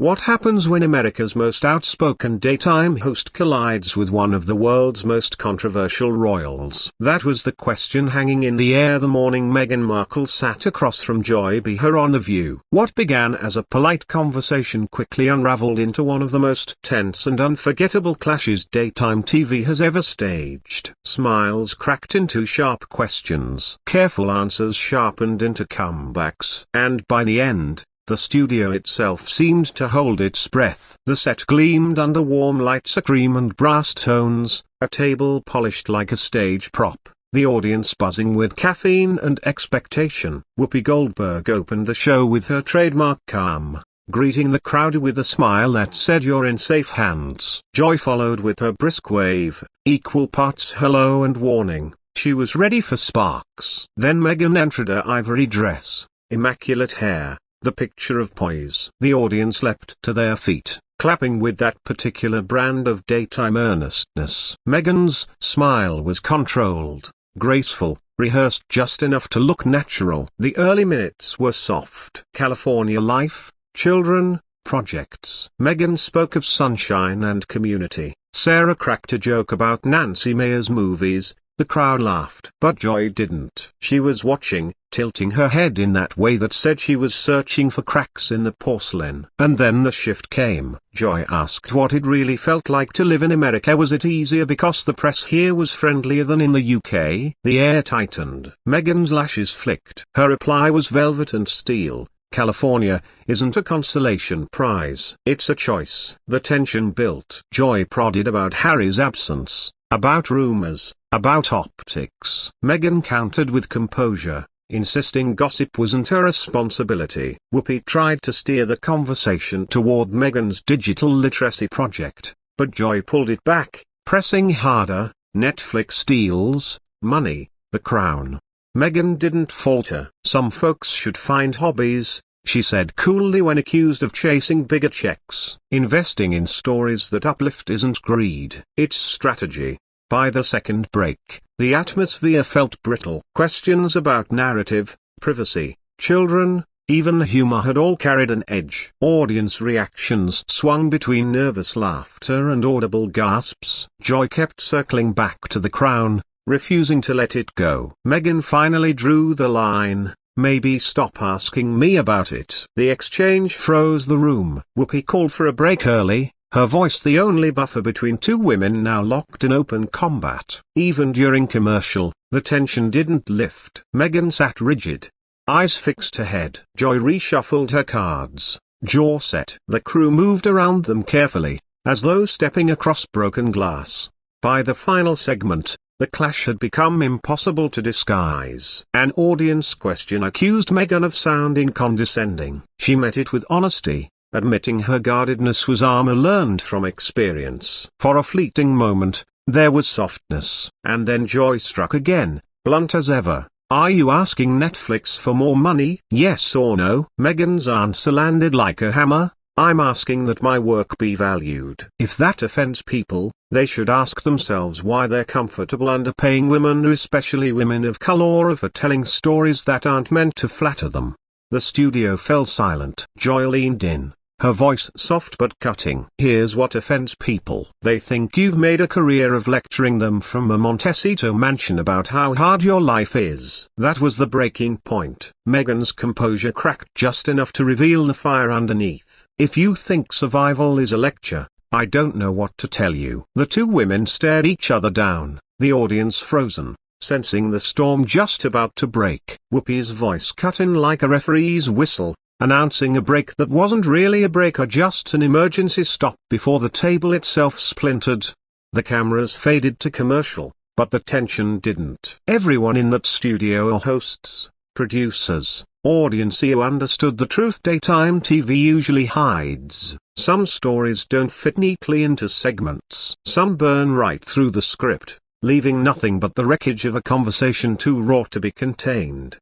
What happens when America's most outspoken daytime host collides with one of the world's most controversial royals? That was the question hanging in the air the morning Meghan Markle sat across from Joy Behar on The View. What began as a polite conversation quickly unraveled into one of the most tense and unforgettable clashes daytime TV has ever staged. Smiles cracked into sharp questions. Careful answers sharpened into comebacks. And by the end, the studio itself seemed to hold its breath. The set gleamed under warm lights, a cream and brass tones, a table polished like a stage prop, the audience buzzing with caffeine and expectation. Whoopi Goldberg opened the show with her trademark calm, greeting the crowd with a smile that said you're in safe hands. Joy followed with her brisk wave, equal parts hello and warning. She was ready for sparks. Then Meghan entered her ivory dress, immaculate hair, the picture of poise. The audience leapt to their feet, clapping with that particular brand of daytime earnestness. Meghan's smile was controlled, graceful, rehearsed just enough to look natural. The early minutes were soft. California life, children, projects. Meghan spoke of sunshine and community. Sarah cracked a joke about Nancy Meyer's movies. The crowd laughed. But Joy didn't. She was watching, tilting her head in that way that said she was searching for cracks in the porcelain. And then the shift came. Joy asked what it really felt like to live in America. Was it easier because the press here was friendlier than in the UK? The air tightened. Meghan's lashes flicked. Her reply was velvet and steel. California isn't a consolation prize. It's a choice. The tension built. Joy prodded about Harry's absence, about rumors, about optics. Meghan countered with composure, insisting gossip wasn't her responsibility. Whoopi tried to steer the conversation toward Meghan's digital literacy project, but Joy pulled it back, pressing harder. Netflix deals, money, the crown. Meghan didn't falter. Some folks should find hobbies, she said coolly when accused of chasing bigger checks. Investing in stories that uplift isn't greed, it's strategy. By the second break, the atmosphere felt brittle. Questions about narrative, privacy, children, even humor had all carried an edge. Audience reactions swung between nervous laughter and audible gasps. Joy kept circling back to the crown, refusing to let it go. Meghan finally drew the line. Maybe stop asking me about it. The exchange froze the room. Whoopi called for a break early, her voice the only buffer between two women now locked in open combat. Even during commercial, the tension didn't lift. Meghan sat rigid, eyes fixed ahead. Joy reshuffled her cards, jaw set. The crew moved around them carefully, as though stepping across broken glass. By the final segment, the clash had become impossible to disguise. An audience question accused Meghan of sounding condescending. She met it with honesty, admitting her guardedness was armor learned from experience. For a fleeting moment, there was softness. And then Joy struck again, blunt as ever. Are you asking Netflix for more money? Yes or no? Meghan's answer landed like a hammer. I'm asking that my work be valued. If that offends people, they should ask themselves why they're comfortable underpaying women, especially women of color, for telling stories that aren't meant to flatter them. The studio fell silent. Joy leaned in, her voice soft but cutting. Here's what offends people. They think you've made a career of lecturing them from a Montecito mansion about how hard your life is. That was the breaking point. Meghan's composure cracked just enough to reveal the fire underneath. If you think survival is a lecture, I don't know what to tell you. The two women stared each other down, the audience frozen, sensing the storm just about to break. Whoopi's voice cut in like a referee's whistle, announcing a break that wasn't really a break or just an emergency stop before the table itself splintered. The cameras faded to commercial, but the tension didn't. Everyone in that studio, hosts, producers, audience who understood the truth daytime TV usually hides. Some stories don't fit neatly into segments. Some burn right through the script, leaving nothing but the wreckage of a conversation too raw to be contained.